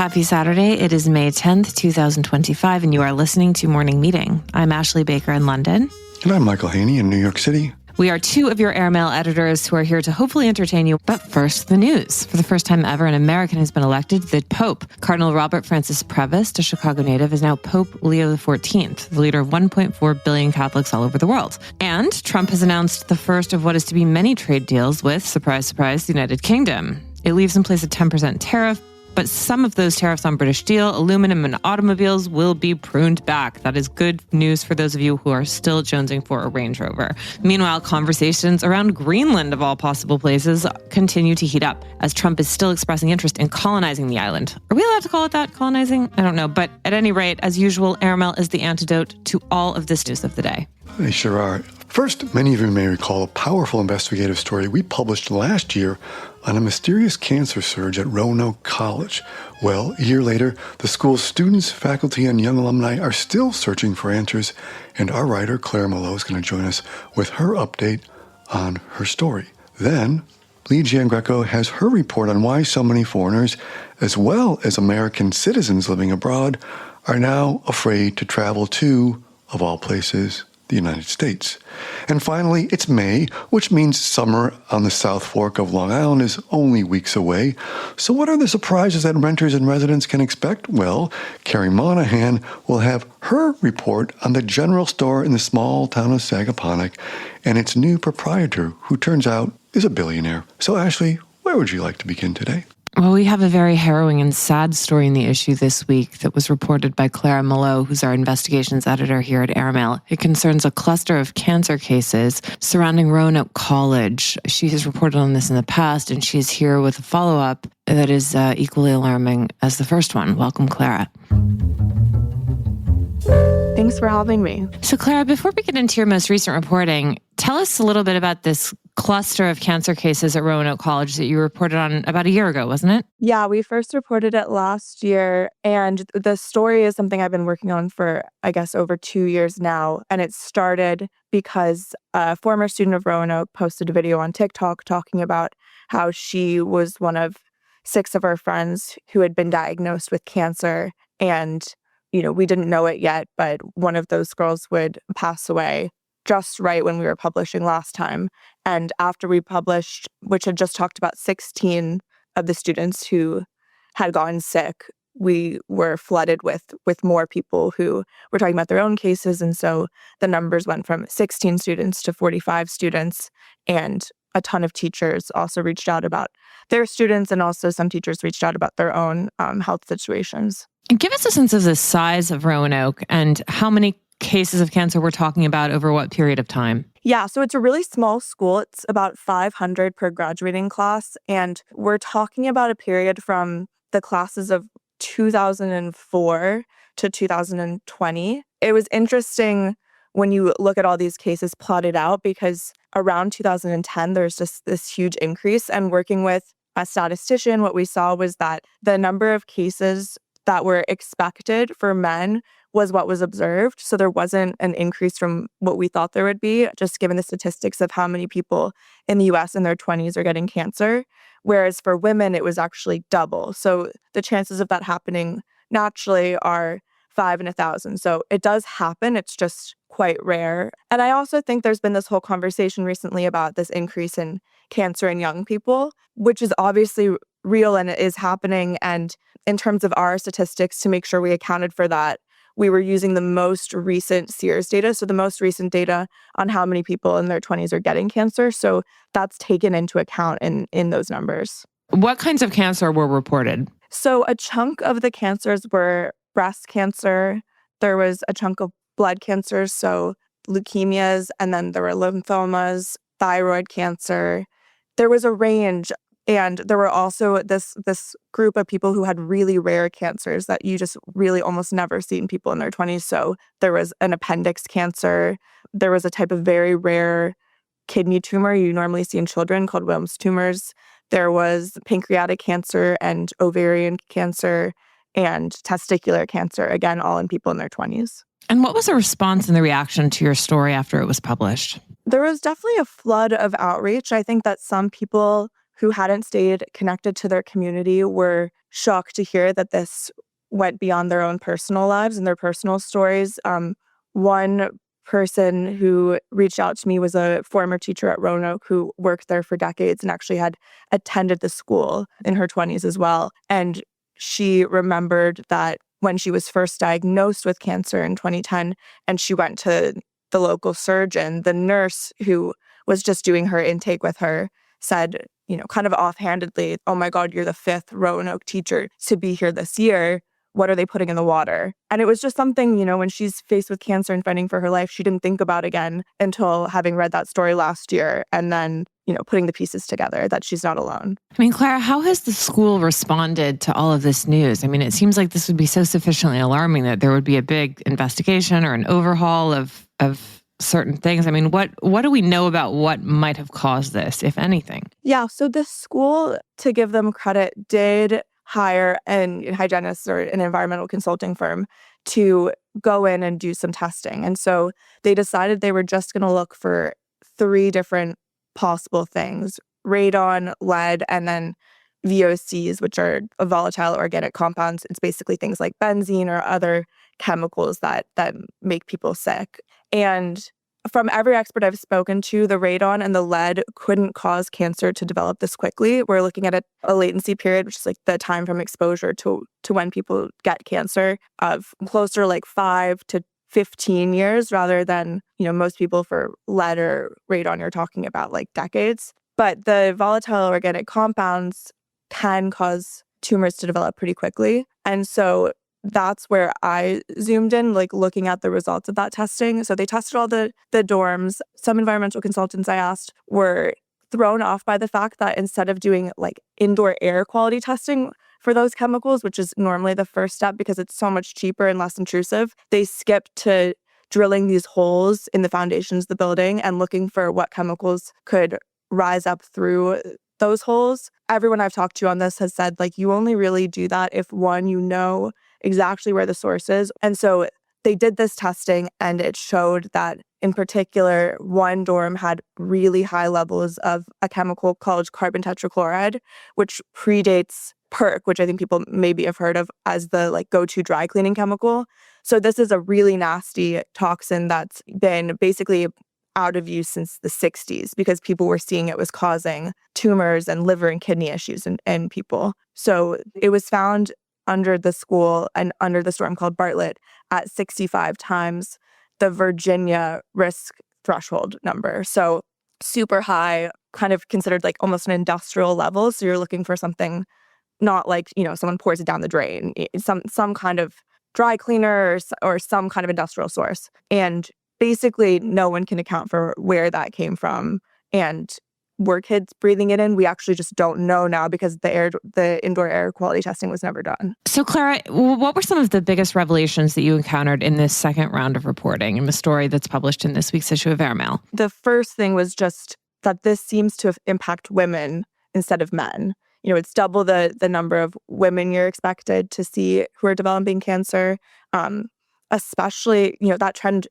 Happy Saturday. It is May 10th, 2025, and you are listening to Morning Meeting. I'm Ashley Baker in London. And I'm Michael Haney in New York City. We are two of your airmail editors who are here to hopefully entertain you. But first, the news. For the first time ever, an American has been elected the Pope. Cardinal Robert Francis Prevost, a Chicago native, is now Pope Leo XIV, the leader of 1.4 billion Catholics all over the world. And Trump has announced the first of what is to be many trade deals with, surprise, surprise, the United Kingdom. It leaves in place a 10% tariff, but some of those tariffs on British steel, aluminum, and automobiles will be pruned back. That is good news for those of you who are still jonesing for a Range Rover. Meanwhile, conversations around Greenland, of all possible places, continue to heat up as Trump is still expressing interest in colonizing the island. Are we allowed to call it that, colonizing? I don't know. But at any rate, as usual, airmail is the antidote to all of this news of the day. They sure are. First, many of you may recall a powerful investigative story we published last year on a mysterious cancer surge at Roanoke College. Well, a year later, the school's students, faculty, and young alumni are still searching for answers, and our writer, Claire Malot, is going to join us with her update on her story. Then, Lee Giangreco has her report on why so many foreigners, as well as American citizens living abroad, are now afraid to travel to, of all places, the United States. And finally, it's May, which means summer on the South Fork of Long Island is only weeks away. So what are the surprises that renters and residents can expect? Well, Carrie Monahan will have her report on the general store in the small town of Sagaponack and its new proprietor, who turns out is a billionaire. So Ashley, where would you like to begin today? Well, we have a very harrowing and sad story in the issue this week that was reported by Claire Malot, who's our investigations editor here at Airmail. It concerns a cluster of cancer cases surrounding Roanoke College. She has reported on this in the past, and she is here with a follow-up that is equally alarming as the first one. Welcome, Clara. Thanks for having me. So, Clara, before we get into your most recent reporting, tell us a little bit about this cluster of cancer cases at Roanoke College that you reported on about a year ago, wasn't it? Yeah, we first reported it last year, and the story is something I've been working on for, I guess, over 2 years now. And it started because a former student of Roanoke posted a video on TikTok talking about how she was one of 6 of her friends who had been diagnosed with cancer. And, we didn't know it yet, but one of those girls would pass away just right when we were publishing last time. And after we published, which had just talked about 16 of the students who had gotten sick, we were flooded with more people who were talking about their own cases. And so the numbers went from 16 students to 45 students. And a ton of teachers also reached out about their students, and also some teachers reached out about their own health situations. Give us a sense of the size of Roanoke and how many cases of cancer we're talking about over what period of time? Yeah, so it's a really small school. It's about 500 per graduating class. And we're talking about a period from the classes of 2004 to 2020. It was interesting when you look at all these cases plotted out, because around 2010, there's just this huge increase. And working with a statistician, what we saw was that the number of cases that were expected for men was what was observed. So there wasn't an increase from what we thought there would be, just given the statistics of how many people in the US in their 20s are getting cancer. Whereas for women, it was actually double. So the chances of that happening naturally are 5 in 1,000. So it does happen. It's just quite rare. And I also think there's been this whole conversation recently about this increase in cancer in young people, which is obviously real and it is happening. And in terms of our statistics, to make sure we accounted for that, we were using the most recent Sears data, so the most recent data on how many people in their 20s are getting cancer. So that's taken into account in those numbers. What kinds of cancer were reported? So a chunk of the cancers were breast cancer. There was a chunk of blood cancers, so leukemias, and then there were lymphomas, thyroid cancer. There was a range. And there were also this group of people who had really rare cancers that you just really almost never see in people in their 20s. So there was an appendix cancer. There was a type of very rare kidney tumor you normally see in children called Wilms tumors. There was pancreatic cancer and ovarian cancer and testicular cancer, again, all in people in their 20s. And what was the response and the reaction to your story after it was published? There was definitely a flood of outreach. I think that some people who hadn't stayed connected to their community were shocked to hear that this went beyond their own personal lives and their personal stories. One person who reached out to me was a former teacher at Roanoke who worked there for decades and actually had attended the school in her 20s as well. And she remembered that when she was first diagnosed with cancer in 2010 and she went to the local surgeon, the nurse who was just doing her intake with her said, kind of offhandedly, "Oh my God, you're the 5th Roanoke teacher to be here this year. What are they putting in the water?" And it was just something, when she's faced with cancer and fighting for her life, she didn't think about again until having read that story last year and then, putting the pieces together that she's not alone. I mean, Clara, how has the school responded to all of this news? I mean, it seems like this would be so sufficiently alarming that there would be a big investigation or an overhaul of certain things. I mean, what do we know about what might have caused this, if anything? Yeah, so the school, to give them credit, did hire a hygienist or an environmental consulting firm to go in and do some testing. And so they decided they were just going to look for 3 different possible things: radon, lead, and then VOCs, which are volatile organic compounds. It's basically things like benzene or other chemicals that make people sick. And from every expert I've spoken to, the radon and the lead couldn't cause cancer to develop this quickly. We're looking at a latency period, which is like the time from exposure to when people get cancer, of closer to like 5 to 15 years rather than, most people for lead or radon, you're talking about like decades. But the volatile organic compounds can cause tumors to develop pretty quickly. And so that's where I zoomed in, like looking at the results of that testing. So they tested all the dorms. Some environmental consultants I asked were thrown off by the fact that instead of doing like indoor air quality testing for those chemicals, which is normally the first step because it's so much cheaper and less intrusive, they skipped to drilling these holes in the foundations of the building and looking for what chemicals could rise up through those holes. Everyone I've talked to on this has said, like, you only really do that if, one, you know exactly where the source is. And so they did this testing and it showed that in particular, one dorm had really high levels of a chemical called carbon tetrachloride, which predates PERC, which I think people maybe have heard of as the like go-to dry cleaning chemical. So this is a really nasty toxin that's been basically out of use since the 60s because people were seeing it was causing tumors and liver and kidney issues in people. So it was found under the school and under the storm called Bartlett at 65 times the Virginia risk threshold number. So super high, kind of considered like almost an industrial level. So you're looking for something not like, someone pours it down the drain, some kind of dry cleaner or some kind of industrial source. And basically no one can account for where that came from. And were kids breathing it in? We actually just don't know now because the indoor air quality testing was never done. So Clara, what were some of the biggest revelations that you encountered in this second round of reporting in the story that's published in this week's issue of Airmail? The first thing was just that this seems to impact women instead of men. It's double the number of women you're expected to see who are developing cancer. Especially, that trend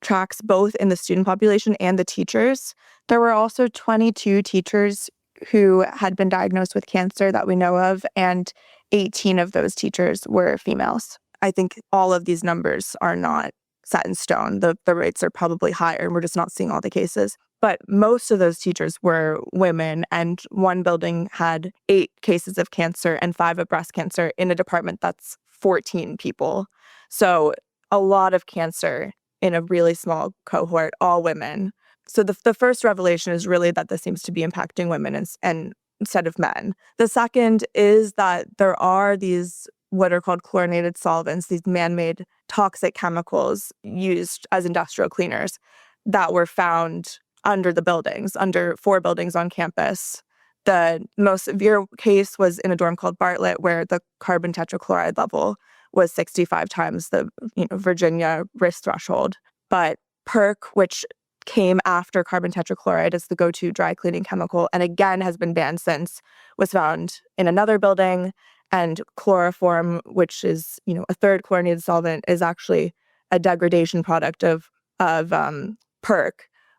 tracks both in the student population and the teachers. There were also 22 teachers who had been diagnosed with cancer that we know of, and 18 of those teachers were females. I think all of these numbers are not set in stone. The rates are probably higher, and we're just not seeing all the cases. But most of those teachers were women, and one building had 8 cases of cancer and 5 of breast cancer in a department that's 14 people. So a lot of cancer in a really small cohort, all women. So the first revelation is really that this seems to be impacting women and instead of men. The second is that there are these what are called chlorinated solvents, these man-made toxic chemicals used as industrial cleaners that were found under the buildings, under 4 buildings on campus. The most severe case was in a dorm called Bartlett, where the carbon tetrachloride level was 65 times the Virginia risk threshold. But PERC, which came after carbon tetrachloride as the go-to dry cleaning chemical, and again has been banned since, was found in another building. And chloroform, which is a third chlorinated solvent, is actually a degradation product of PERC,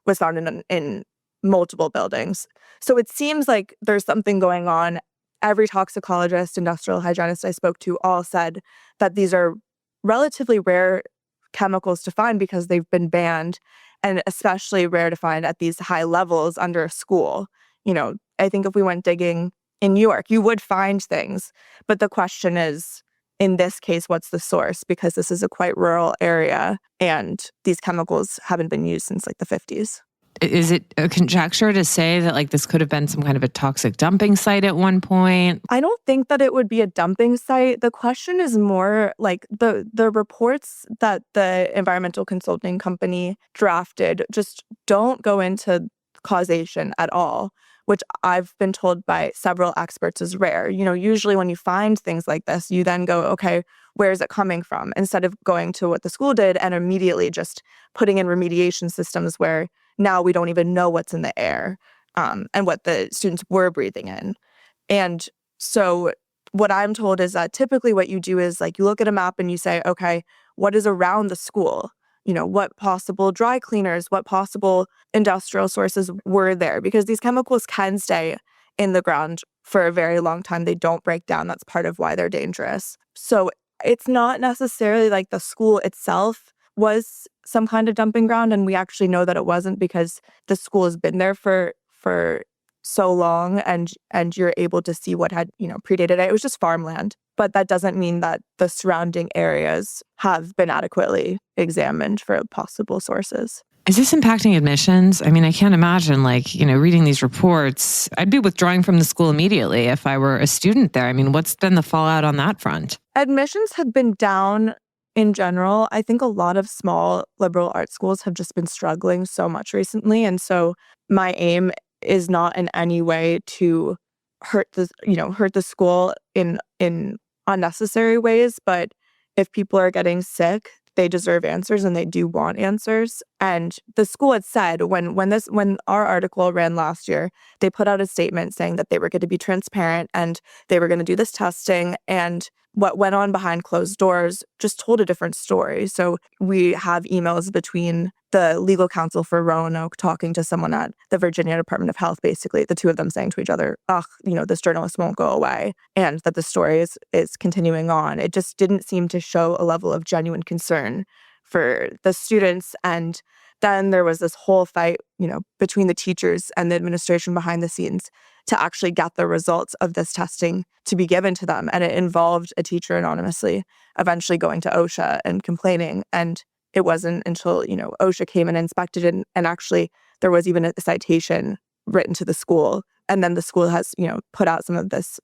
was found in multiple buildings. So it seems like there's something going on every toxicologist, industrial hygienist I spoke to all said that these are relatively rare chemicals to find because they've been banned, and especially rare to find at these high levels under a school. I think if we went digging in New York, you would find things. But the question is, in this case, what's the source? Because this is a quite rural area and these chemicals haven't been used since like the 50s. Is it a conjecture to say that like this could have been some kind of a toxic dumping site at one point? I don't think that it would be a dumping site. The question is more like the reports that the environmental consulting company drafted just don't go into causation at all, which I've been told by several experts is rare. Usually when you find things like this, you then go, okay, where is it coming from? Instead of going to what the school did and immediately just putting in remediation systems where now we don't even know what's in the air and what the students were breathing in. And so what I'm told is that typically what you do is like you look at a map and you say, okay, what is around the school? What possible dry cleaners, what possible industrial sources were there? Because these chemicals can stay in the ground for a very long time. They don't break down. That's part of why they're dangerous. So it's not necessarily like the school itself was some kind of dumping ground, and we actually know that it wasn't because the school has been there for so long, and you're able to see what had predated it. It was just farmland, but that doesn't mean that the surrounding areas have been adequately examined for possible sources. Is this impacting admissions? I mean, I can't imagine reading these reports. I'd be withdrawing from the school immediately if I were a student there. I mean, what's been the fallout on that front? Admissions have been down in general. I think a lot of small liberal arts schools have just been struggling so much recently. And so my aim is not in any way to hurt the school in unnecessary ways. But if people are getting sick, they deserve answers and they do want answers. And the school had said when our article ran last year, they put out a statement saying that they were going to be transparent and they were going to do this testing, and what went on behind closed doors just told a different story. So we have emails between the legal counsel for Roanoke talking to someone at the Virginia Department of Health, basically the two of them saying to each other, this journalist won't go away, and that the story is continuing on. It just didn't seem to show a level of genuine concern for the students. And then there was this whole fight, between the teachers and the administration behind the scenes to actually get the results of this testing to be given to them. And it involved a teacher anonymously eventually going to OSHA and complaining. And it wasn't until, OSHA came and inspected it, and actually there was even a citation written to the school. And then the school has, put out some of this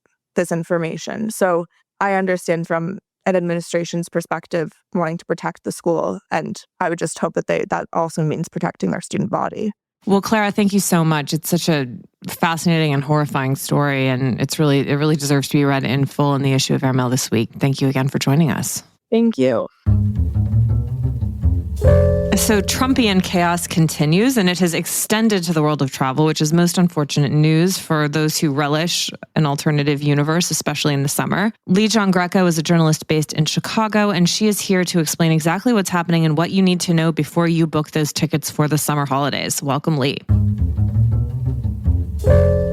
information. So I understand from an administration's perspective wanting to protect the school, and I would just hope that that also means protecting their student body. Well, Clara, thank you so much. It's such a fascinating and horrifying story, and it really deserves to be read in full in the issue of Airmail this week. Thank you again for joining us. Thank you. So Trumpian chaos continues, and it has extended to the world of travel, which is most unfortunate news for those who relish an alternative universe, especially in the summer. Lee John Greco is a journalist based in Chicago, and she is here to explain exactly what's happening and what you need to know before you book those tickets for the summer holidays. Welcome, Lee.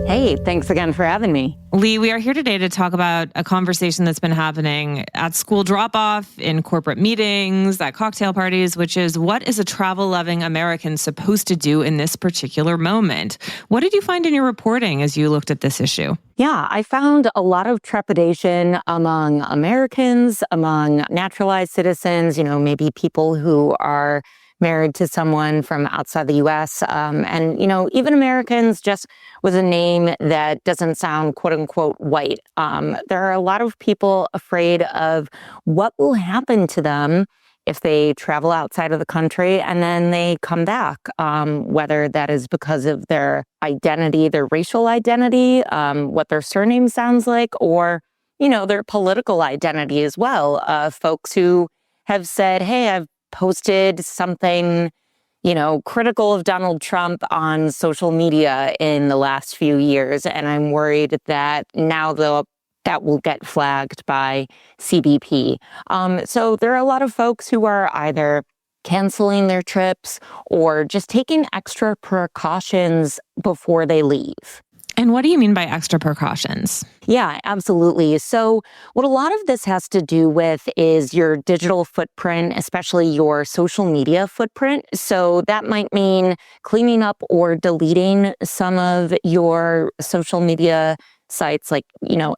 Hey, thanks again for having me. Lee, we are here today to talk about a conversation that's been happening at school drop-off, in corporate meetings, at cocktail parties, which is, what is a travel-loving American supposed to do in this particular moment? What did you find in your reporting as you looked at this issue? Yeah, I found a lot of trepidation among Americans, among naturalized citizens, maybe people who are married to someone from outside the U.S. And even Americans just with a name that doesn't sound quote unquote white. There are a lot of people afraid of what will happen to them if they travel outside of the country and then they come back, whether that is because of their identity, their racial identity, what their surname sounds like, or, their political identity as well. Folks who have said, hey, I've posted something, critical of Donald Trump on social media in the last few years, and I'm worried that now that will get flagged by CBP. So there are a lot of folks who are either canceling their trips or just taking extra precautions before they leave. And what do you mean by extra precautions? Yeah, absolutely. So what a lot of this has to do with is your digital footprint, especially your social media footprint. So that might mean cleaning up or deleting some of your social media sites like,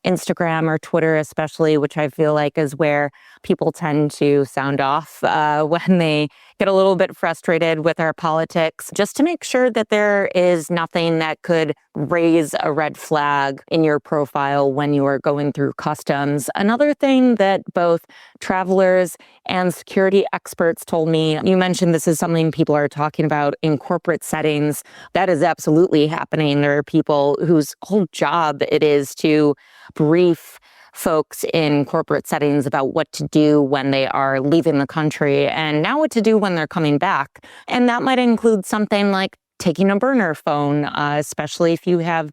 Instagram or Twitter, especially, which I feel like is where people tend to sound off when they get a little bit frustrated with our politics, just to make sure that there is nothing that could raise a red flag in your profile when you are going through customs. Another thing that both travelers and security experts told me, you mentioned this is something people are talking about in corporate settings. That is absolutely happening. There are people whose whole job it is to brief folks in corporate settings about what to do when they are leaving the country and now what to do when they're coming back. And that might include something like taking a burner phone, especially if you have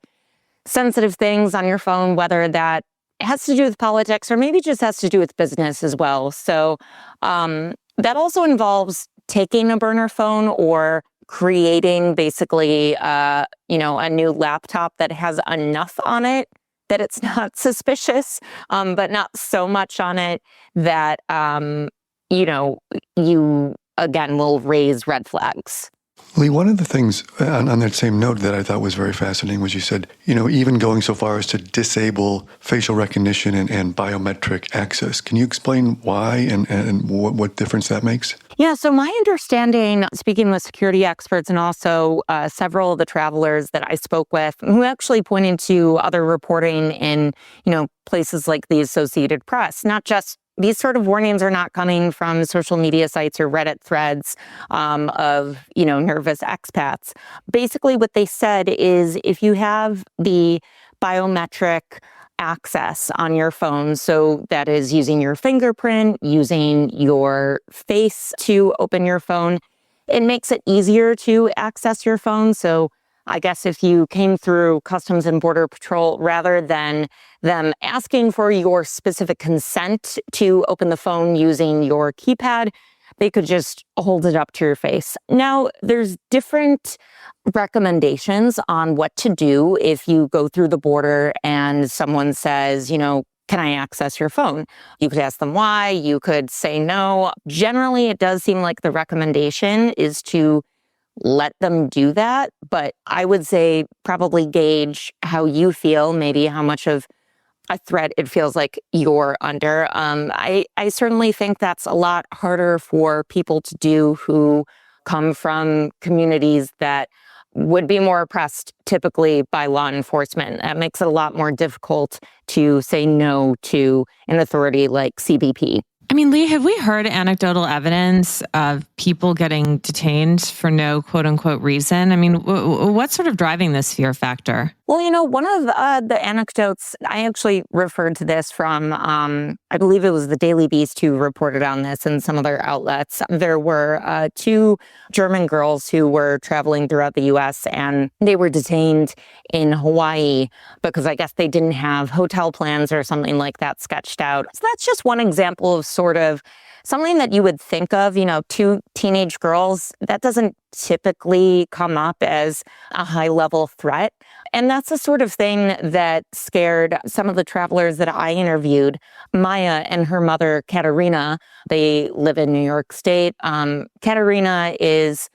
sensitive things on your phone, whether that has to do with politics or maybe just has to do with business as well. So that also involves taking a burner phone or creating basically, a new laptop that has enough on it that it's not suspicious, but not so much on it that, you, again, will raise red flags. Lee, one of the things on that same note that I thought was very fascinating was you said, even going so far as to disable facial recognition and biometric access. Can you explain why and what difference that makes? Yeah, so my understanding, speaking with security experts and also several of the travelers that I spoke with, who actually pointed to other reporting in, places like the Associated Press, not just these sort of warnings are not coming from social media sites or Reddit threads of, nervous expats. Basically, what they said is if you have the biometric access on your phone, so that is using your fingerprint, using your face to open your phone, it makes it easier to access your phone. So I guess if you came through Customs and Border Patrol, rather than them asking for your specific consent to open the phone using your keypad, they could just hold it up to your face. Now, there's different recommendations on what to do if you go through the border and someone says, can I access your phone? You could ask them why, you could say no. Generally, it does seem like the recommendation is to let them do that. But I would say probably gauge how you feel, maybe how much of a threat it feels like you're under. I certainly think that's a lot harder for people to do who come from communities that would be more oppressed typically by law enforcement. That makes it a lot more difficult to say no to an authority like CBP. I mean, Lee, have we heard anecdotal evidence of people getting detained for no quote unquote reason? I mean, what's sort of driving this fear factor? Well, one of the anecdotes, I actually referred to this from, I believe it was the Daily Beast who reported on this and some other outlets. There were two German girls who were traveling throughout the U.S. and they were detained in Hawaii because I guess they didn't have hotel plans or something like that sketched out. So that's just one example of sort of something that you would think of, two teenage girls. That doesn't typically come up as a high-level threat. And that's the sort of thing that scared some of the travelers that I interviewed. Maya and her mother, Katerina, they live in New York State. Katerina is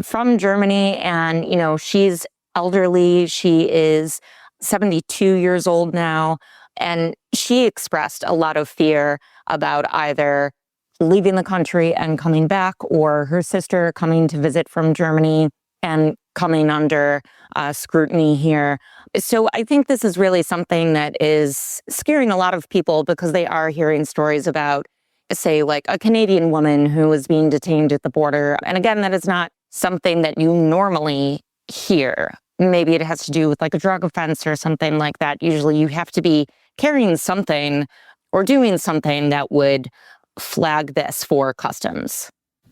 from Germany and, she's elderly. She is 72 years old now. And she expressed a lot of fear about either leaving the country and coming back, or her sister coming to visit from Germany and coming under scrutiny here. So I think this is really something that is scaring a lot of people because they are hearing stories about, say, like a Canadian woman who was being detained at the border. And again, that is not something that you normally hear. Maybe it has to do with like a drug offense or something like that. Usually you have to be carrying something or doing something that would flag this for customs.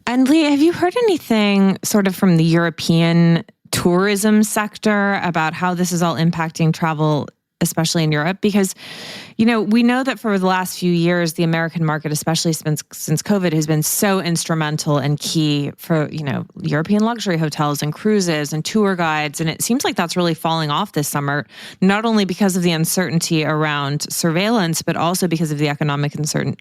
And Lee, have you heard anything sort of from the European tourism sector about how this is all impacting travel especially in Europe? Because, we know that for the last few years, the American market, especially since COVID, has been so instrumental and key for, European luxury hotels and cruises and tour guides. And it seems like that's really falling off this summer, not only because of the uncertainty around surveillance, but also because of the economic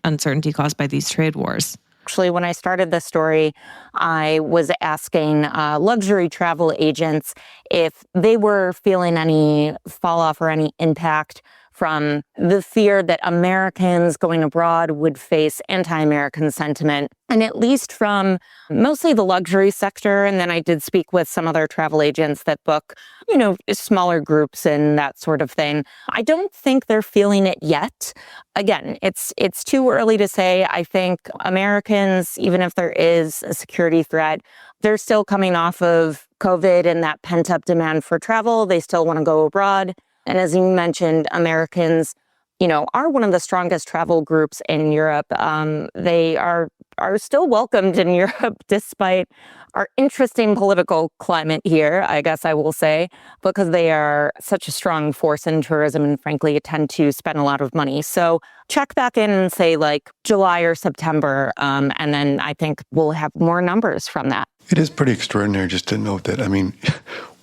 uncertainty caused by these trade wars. Actually, when I started this story, I was asking luxury travel agents if they were feeling any fall off or any impact from the fear that Americans going abroad would face anti-American sentiment. And at least from mostly the luxury sector, and then I did speak with some other travel agents that book, smaller groups and that sort of thing. I don't think they're feeling it yet. Again, it's too early to say. I think Americans, even if there is a security threat, they're still coming off of COVID and that pent-up demand for travel. They still want to go abroad. And as you mentioned, Americans, are one of the strongest travel groups in Europe. They are still welcomed in Europe despite our interesting political climate here, I guess I will say, because they are such a strong force in tourism and frankly tend to spend a lot of money. So check back in and say like July or September, and then I think we'll have more numbers from that. It is pretty extraordinary just to note that.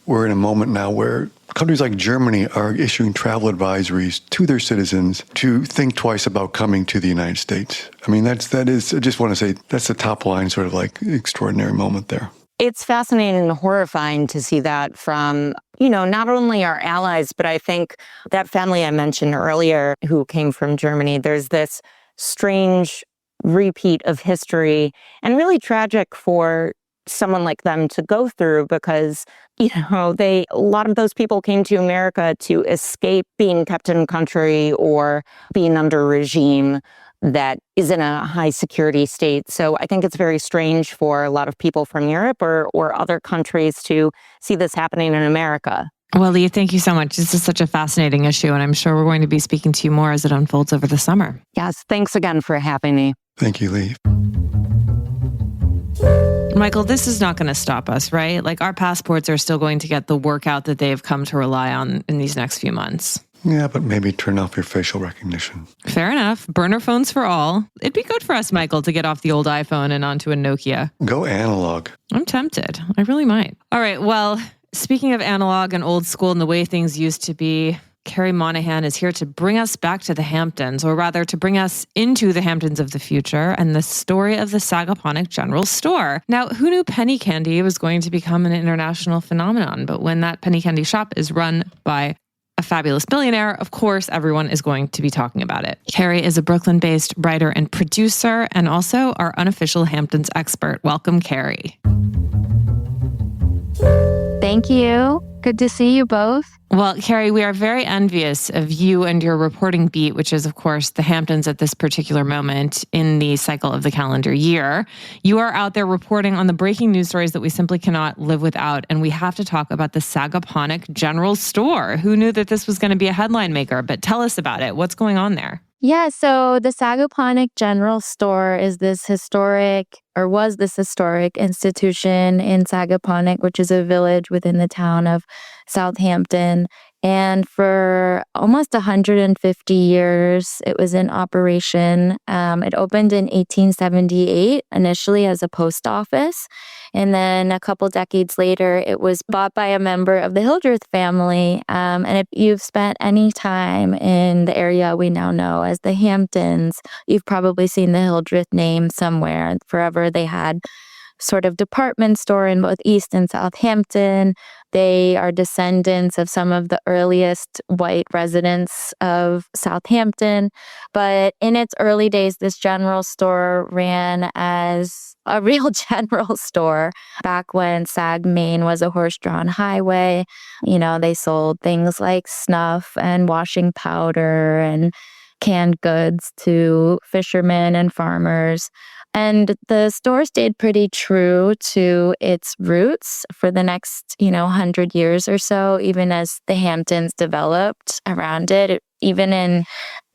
We're in a moment now where countries like Germany are issuing travel advisories to their citizens to think twice about coming to the United States. That is, I just want to say, that's the top line sort of like extraordinary moment there. It's fascinating and horrifying to see that from, not only our allies, but I think that family I mentioned earlier who came from Germany, there's this strange repeat of history and really tragic for someone like them to go through because, a lot of those people came to America to escape being kept in country or being under a regime that is in a high security state. So I think it's very strange for a lot of people from Europe or other countries to see this happening in America. Well, Lee, thank you so much. This is such a fascinating issue, and I'm sure we're going to be speaking to you more as it unfolds over the summer. Yes, thanks again for having me. Thank you, Lee. Michael, this is not going to stop us, right? Like our passports are still going to get the workout that they've come to rely on in these next few months. Yeah, but maybe turn off your facial recognition. Fair enough. Burner phones for all. It'd be good for us, Michael, to get off the old iPhone and onto a Nokia. Go analog. I'm tempted. I really might. All right. Well, speaking of analog and old school and the way things used to be, Carrie Monahan is here to bring us back to the Hamptons, or rather to bring us into the Hamptons of the future and the story of the Sagaponack General Store. Now, who knew penny candy was going to become an international phenomenon? But when that penny candy shop is run by a fabulous billionaire, of course, everyone is going to be talking about it. Carrie is a Brooklyn-based writer and producer, and also our unofficial Hamptons expert. Welcome, Carrie. Thank you. Good to see you both. Well, Carrie, we are very envious of you and your reporting beat, which is, of course, the Hamptons at this particular moment in the cycle of the calendar year. You are out there reporting on the breaking news stories that we simply cannot live without. And we have to talk about the Sagaponack General Store. Who knew that this was going to be a headline maker? But tell us about it. What's going on there? Yeah, so the Sagaponack General Store was this historic institution in Sagaponack, which is a village within the town of Southampton. And for almost 150 years, it was in operation. It opened in 1878, initially as a post office. And then a couple decades later, it was bought by a member of the Hildreth family. And if you've spent any time in the area we now know as the Hamptons, you've probably seen the Hildreth name somewhere. Forever, they had sort of department store in both East and Southampton. They are descendants of some of the earliest white residents of Southampton. But in its early days, this general store ran as a real general store back when Sag Main was a horse-drawn highway. They sold things like snuff and washing powder and canned goods to fishermen and farmers. And the store stayed pretty true to its roots for the next, 100 years or so, even as the Hamptons developed around it. Even in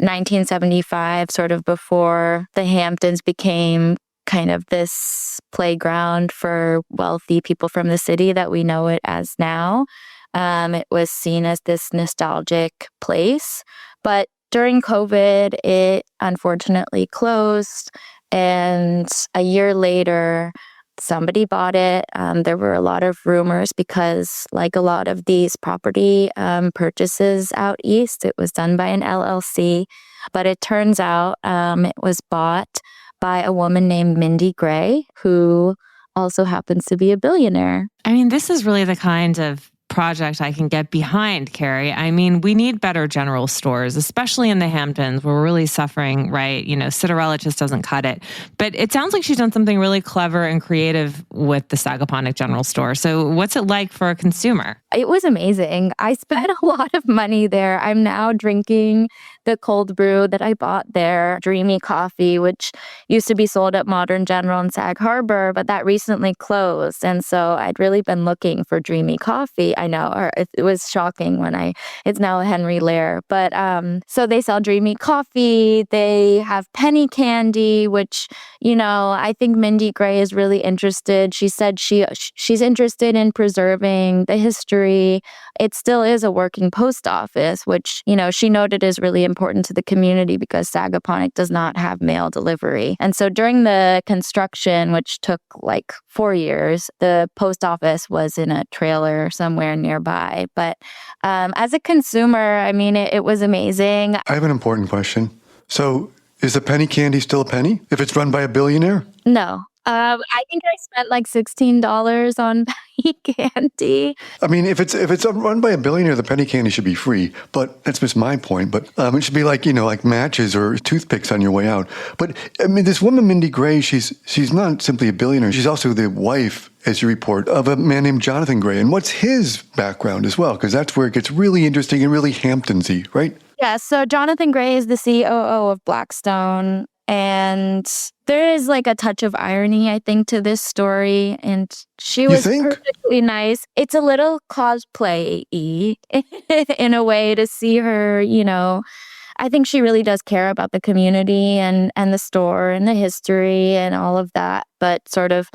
1975, sort of before the Hamptons became kind of this playground for wealthy people from the city that we know it as now. It was seen as this nostalgic place. But during COVID, it unfortunately closed. And a year later, somebody bought it. There were a lot of rumors because, like a lot of these property purchases out east, it was done by an LLC. But it turns out it was bought by a woman named Mindy Gray, who also happens to be a billionaire. I mean, this is really the kind of project I can get behind, Carrie. I mean, we need better general stores, especially in the Hamptons, where we're really suffering, right? You know, Cinderella just doesn't cut it. But it sounds like she's done something really clever and creative with the Sagaponic General Store. So what's it like for a consumer? It was amazing. I spent a lot of money there. I'm now drinking the cold brew that I bought there, Dreamy Coffee, which used to be sold at Modern General in Sag Harbor, but that recently closed. And so I'd really been looking for Dreamy Coffee. I know, or it was shocking when it's now a Henry Lair. But so they sell Dreamy Coffee. They have penny candy, which, you know, I think Mindy Gray is really interested. She said she's interested in preserving the history. It still is a working post office, which, you know, she noted is really important to the community because Sagaponic does not have mail delivery. And so during the construction, which took like 4 years, the post office was in a trailer somewhere nearby. But as a consumer, I mean, it was amazing. I have an important question. So is a penny candy still a penny if it's run by a billionaire? No. I think I spent like $16 on penny candy. I mean, if it's run by a billionaire, the penny candy should be free. But that's just my point. But it should be like, you know, like matches or toothpicks on your way out. But I mean, this woman, Mindy Gray, she's not simply a billionaire. She's also the wife, as you report, of a man named Jonathan Gray. And what's his background as well? Because that's where it gets really interesting and really Hamptonsy, right? Yeah. So Jonathan Gray is the COO of Blackstone. And there is like a touch of irony, I think, to this story. And she was perfectly nice. It's a little cosplay-y in a way to see her, you know. I think she really does care about the community and the store and the history and all of that. But sort of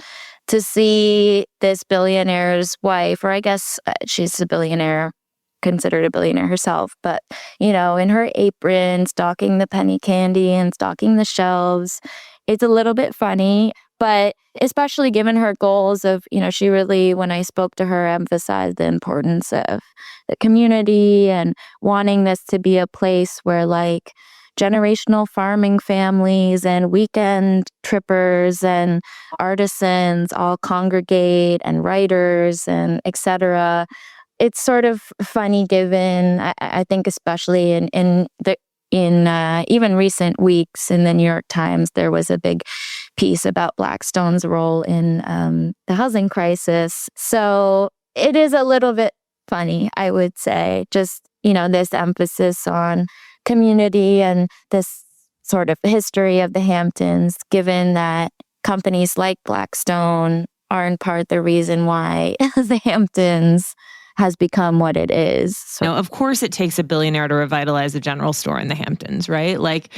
to see this billionaire's wife, or I guess she's a billionaire, considered a billionaire herself, but, you know, in her apron, stocking the penny candy and stocking the shelves. It's a little bit funny, but especially given her goals of, you know, she really, when I spoke to her, emphasized the importance of the community and wanting this to be a place where like generational farming families and weekend trippers and artisans all congregate, and writers and etc. It's sort of funny given, I think, especially in even recent weeks in the New York Times, there was a big piece about Blackstone's role in the housing crisis. So it is a little bit funny, I would say, just, you know, this emphasis on community and this sort of history of the Hamptons, given that companies like Blackstone are in part the reason why the Hamptons has become what it is. So, now, of course, it takes a billionaire to revitalize a general store in the Hamptons, right? Like,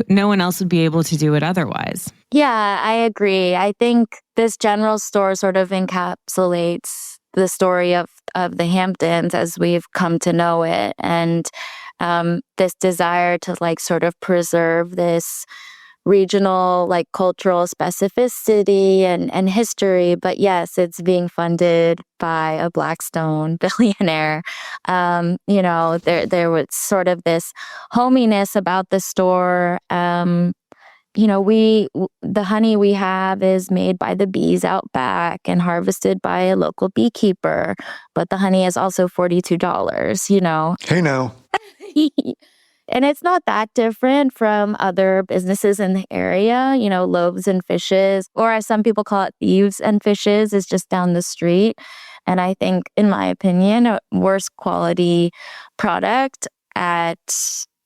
no one else would be able to do it otherwise. Yeah, I agree. I think this general store sort of encapsulates the story of the Hamptons as we've come to know it. And this desire to like sort of preserve this regional, like cultural specificity and history. But yes, it's being funded by a Blackstone billionaire. You know, there was sort of this hominess about the store. You know, the honey we have is made by the bees out back and harvested by a local beekeeper. But the honey is also $42, you know. Hey, now. And it's not that different from other businesses in the area. You know, Loaves and Fishes, or as some people call it, Thieves and Fishes, is just down the street. And I think, in my opinion, a worse quality product at,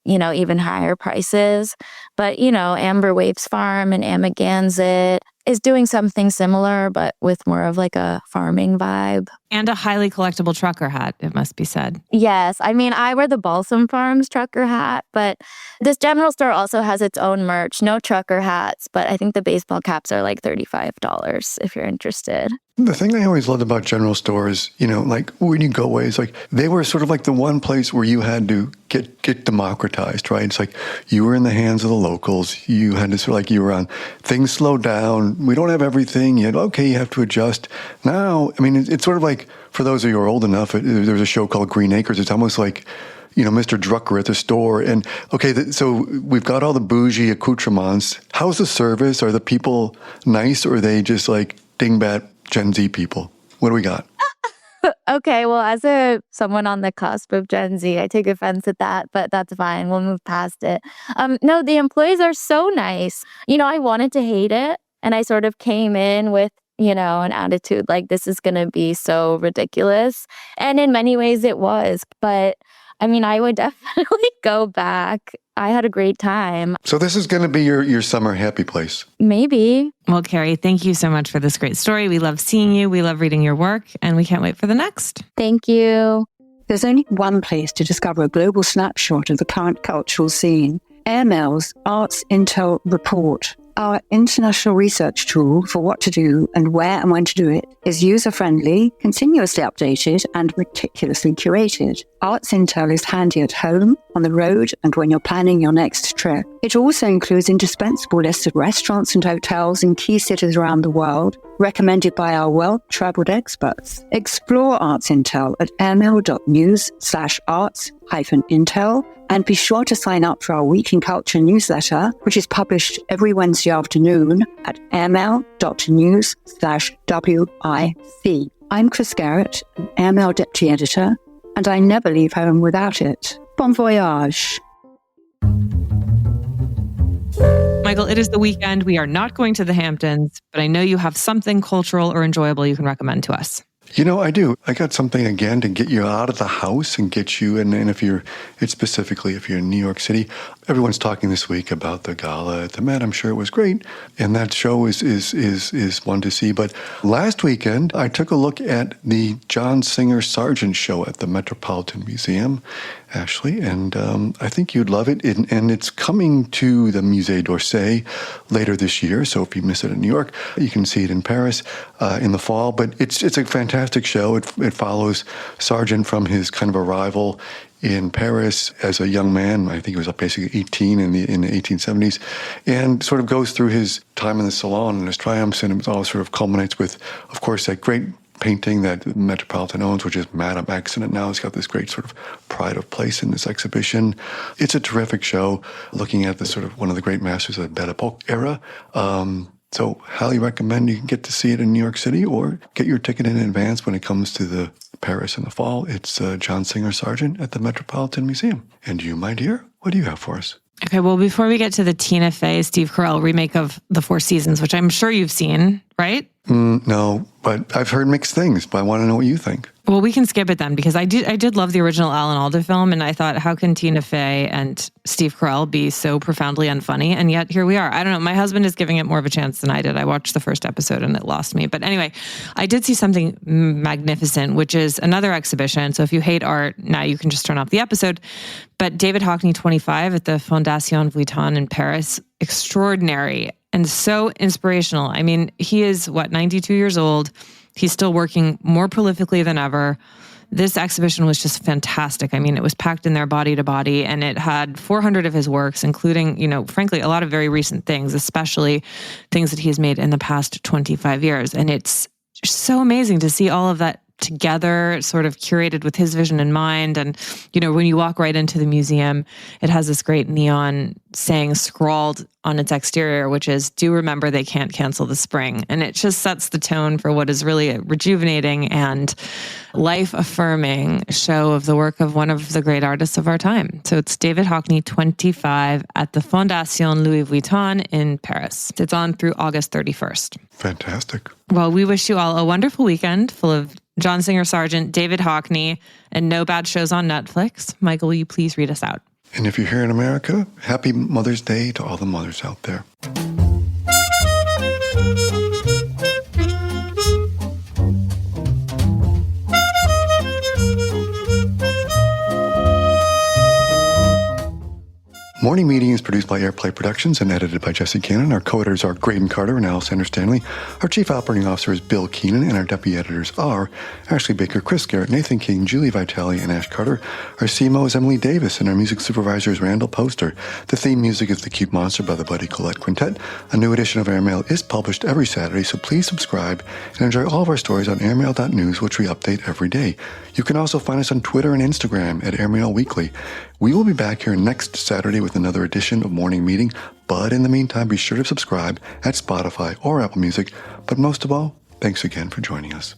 you know, even higher prices. But, you know, Amber Waves Farm and Amagansett is doing something similar, but with more of like a farming vibe. And a highly collectible trucker hat, it must be said. Yes. I mean, I wear the Balsam Farms trucker hat, but this general store also has its own merch. No trucker hats, but I think the baseball caps are like $35 if you're interested. The thing I always loved about general stores, like when you go away, is like they were sort of like the one place where you had to get democratized, right? It's like you were in the hands of the locals. You had to sort of like you were on, things slowed down. We don't have everything yet. Okay, you have to adjust. Now, I mean, it's sort of like, for those of you who are old enough, there's a show called Green Acres. It's almost like, Mr. Drucker at the store. And okay, so we've got all the bougie accoutrements. How's the service? Are the people nice, or are they just like dingbat Gen Z people? What do we got? Okay, well, as someone on the cusp of Gen Z, I take offense at that, but that's fine. We'll move past it. No, the employees are so nice. I wanted to hate it, and I sort of came in with, an attitude like this is going to be so ridiculous. And in many ways it was, but I mean, I would definitely go back. I had a great time. So this is going to be your summer happy place. Maybe. Well, Carrie, thank you so much for this great story. We love seeing you. We love reading your work, and we can't wait for the next. Thank you. There's only one place to discover a global snapshot of the current cultural scene. Airmail's Arts Intel Report. Our international research tool for what to do and where and when to do it is user-friendly, continuously updated, and meticulously curated. Arts Intel is handy at home, on the road, and when you're planning your next trip. It also includes indispensable lists of restaurants and hotels in key cities around the world, recommended by our well-traveled experts. Explore Arts Intel at airmail.news/arts-intel, and be sure to sign up for our Week in Culture newsletter, which is published every Wednesday afternoon at airmail.news/WIC. I'm Chris Garrett, an Airmail Deputy Editor, and I never leave home without it. Bon voyage. Michael, it is the weekend. We are not going to the Hamptons, but I know you have something cultural or enjoyable you can recommend to us. I do. I got something again to get you out of the house and get you, and it's specifically if you're in New York City, everyone's talking this week about the gala at the Met. I'm sure it was great, and that show is one to see. But last weekend, I took a look at the John Singer Sargent show at the Metropolitan Museum, Ashley, and I think you'd love it. And it's coming to the Musée d'Orsay later this year, so if you miss it in New York, you can see it in Paris in the fall. But it's a fantastic show. It follows Sargent from his kind of arrival in Paris as a young man. I think he was basically 18 in the 1870s, and sort of goes through his time in the Salon and his triumphs, and it all sort of culminates with, of course, that great painting that the Metropolitan owns, which is Madame X, and now it's got this great sort of pride of place in this exhibition. It's a terrific show, looking at the sort of one of the great masters of the Belle Epoque era. So highly recommend you can get to see it in New York City, or get your ticket in advance when it comes to the Paris in the fall. It's John Singer Sargent at the Metropolitan Museum. And you, my dear, what do you have for us? Okay, well, before we get to the Tina Fey, Steve Carell remake of The Four Seasons, which I'm sure you've seen, right? No, but I've heard mixed things, but I want to know what you think. Well, we can skip it then, because I did love the original Alan Alda film, and I thought, how can Tina Fey and Steve Carell be so profoundly unfunny? And yet here we are. I don't know. My husband is giving it more of a chance than I did. I watched the first episode and it lost me. But anyway, I did see something magnificent, which is another exhibition. So if you hate art, now you can just turn off the episode. But David Hockney 25 at the Fondation Vuitton in Paris, extraordinary and so inspirational. I mean, he is 92 years old. He's still working more prolifically than ever. This exhibition was just fantastic. I mean, it was packed in there body to body, and it had 400 of his works, including, frankly, a lot of very recent things, especially things that he's made in the past 25 years. And it's so amazing to see all of that together, sort of curated with his vision in mind. And, when you walk right into the museum, it has this great neon saying scrawled on its exterior, which is, "Do remember they can't cancel the spring." And it just sets the tone for what is really a rejuvenating and life-affirming show of the work of one of the great artists of our time. So it's David Hockney 25 at the Fondation Louis Vuitton in Paris. It's on through August 31st. Fantastic. Well, we wish you all a wonderful weekend full of John Singer Sargent, David Hockney, and no bad shows on Netflix. Michael, will you please read us out? And if you're here in America, happy Mother's Day to all the mothers out there. Morning Meeting is produced by Airplay Productions and edited by Jesse Cannon. Our co-editors are Graydon Carter and Alexander Stanley. Our chief operating officer is Bill Keenan, and our deputy editors are Ashley Baker, Chris Garrett, Nathan King, Julie Vitale, and Ash Carter. Our CMO is Emily Davis, and our music supervisor is Randall Poster. The theme music is The Cute Monster by the Buddy Collette Quintet. A new edition of Airmail is published every Saturday, so please subscribe and enjoy all of our stories on airmail.news, which we update every day. You can also find us on Twitter and Instagram at Airmail Weekly. We will be back here next Saturday with another edition of Morning Meeting, but in the meantime, be sure to subscribe at Spotify or Apple Music. But most of all, thanks again for joining us.